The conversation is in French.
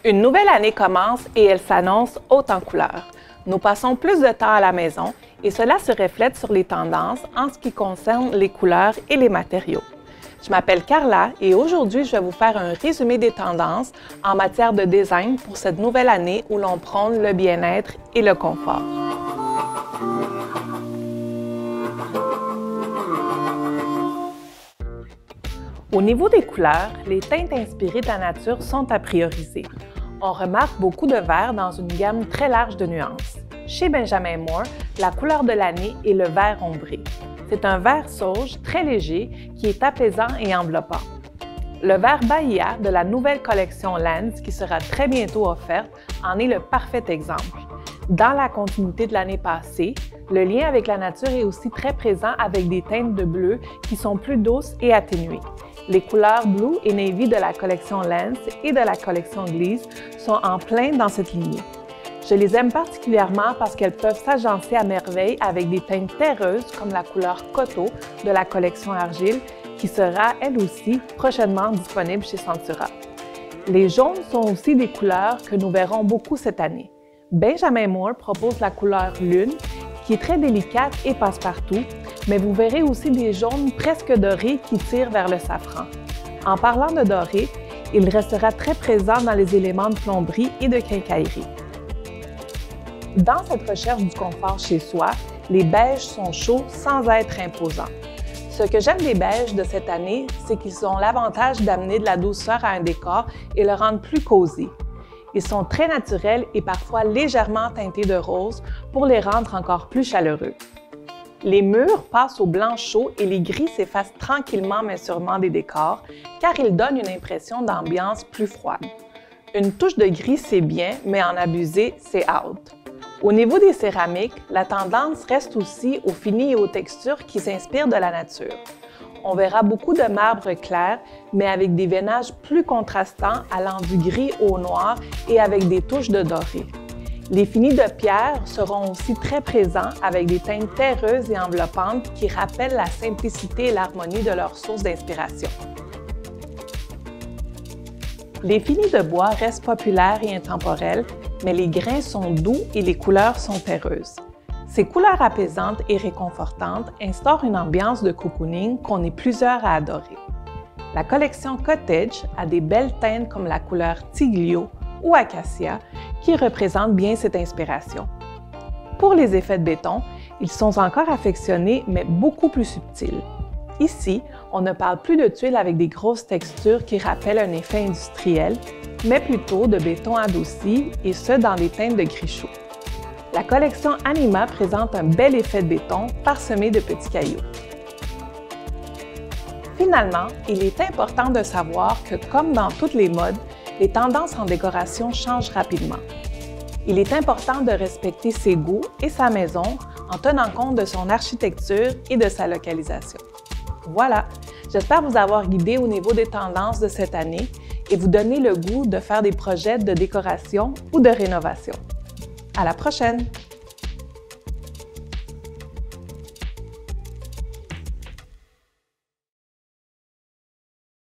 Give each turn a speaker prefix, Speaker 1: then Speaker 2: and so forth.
Speaker 1: Une nouvelle année commence et elle s'annonce haute en couleurs. Nous passons plus de temps à la maison et cela se reflète sur les tendances en ce qui concerne les couleurs et les matériaux. Je m'appelle Carla et aujourd'hui, je vais vous faire un résumé des tendances en matière de design pour cette nouvelle année où l'on prône le bien-être et le confort. Au niveau des couleurs, les teintes inspirées de la nature sont à prioriser. On remarque beaucoup de vert dans une gamme très large de nuances. Chez Benjamin Moore, la couleur de l'année est le vert ombré. C'est un vert sauge très léger qui est apaisant et enveloppant. Le vert Bahia de la nouvelle collection Lens, qui sera très bientôt offerte, en est le parfait exemple. Dans la continuité de l'année passée, le lien avec la nature est aussi très présent avec des teintes de bleu qui sont plus douces et atténuées. Les couleurs Blue et Navy de la collection Lens et de la collection Gliss sont en plein dans cette lignée. Je les aime particulièrement parce qu'elles peuvent s'agencer à merveille avec des teintes terreuses comme la couleur Coteau de la collection Argile qui sera, elle aussi, prochainement disponible chez Centura. Les jaunes sont aussi des couleurs que nous verrons beaucoup cette année. Benjamin Moore propose la couleur Lune qui est très délicate et passe-partout, mais vous verrez aussi des jaunes presque dorés qui tirent vers le safran. En parlant de doré, il restera très présent dans les éléments de plomberie et de quincaillerie. Dans cette recherche du confort chez soi, les beiges sont chauds sans être imposants. Ce que j'aime des beiges de cette année, c'est qu'ils ont l'avantage d'amener de la douceur à un décor et le rendre plus cosy. Ils sont très naturels et parfois légèrement teintés de rose pour les rendre encore plus chaleureux. Les murs passent au blanc chaud et les gris s'effacent tranquillement mais sûrement des décors car ils donnent une impression d'ambiance plus froide. Une touche de gris, c'est bien, mais en abuser, c'est out. Au niveau des céramiques, la tendance reste aussi aux finis et aux textures qui s'inspirent de la nature. On verra beaucoup de marbre clair, mais avec des veinages plus contrastants allant du gris au noir et avec des touches de doré. Les finis de pierre seront aussi très présents avec des teintes terreuses et enveloppantes qui rappellent la simplicité et l'harmonie de leur source d'inspiration. Les finis de bois restent populaires et intemporels, mais les grains sont doux et les couleurs sont terreuses. Ces couleurs apaisantes et réconfortantes instaurent une ambiance de cocooning qu'on est plusieurs à adorer. La collection Cottage a des belles teintes comme la couleur Tiglio ou Acacia qui représentent bien cette inspiration. Pour les effets de béton, ils sont encore affectionnés mais beaucoup plus subtils. Ici, on ne parle plus de tuiles avec des grosses textures qui rappellent un effet industriel, mais plutôt de béton adouci et ce dans des teintes de gris chaud. La collection Anima présente un bel effet de béton parsemé de petits cailloux. Finalement, il est important de savoir que, comme dans toutes les modes, les tendances en décoration changent rapidement. Il est important de respecter ses goûts et sa maison en tenant compte de son architecture et de sa localisation. Voilà, j'espère vous avoir guidé au niveau des tendances de cette année et vous donner le goût de faire des projets de décoration ou de rénovation. À la prochaine!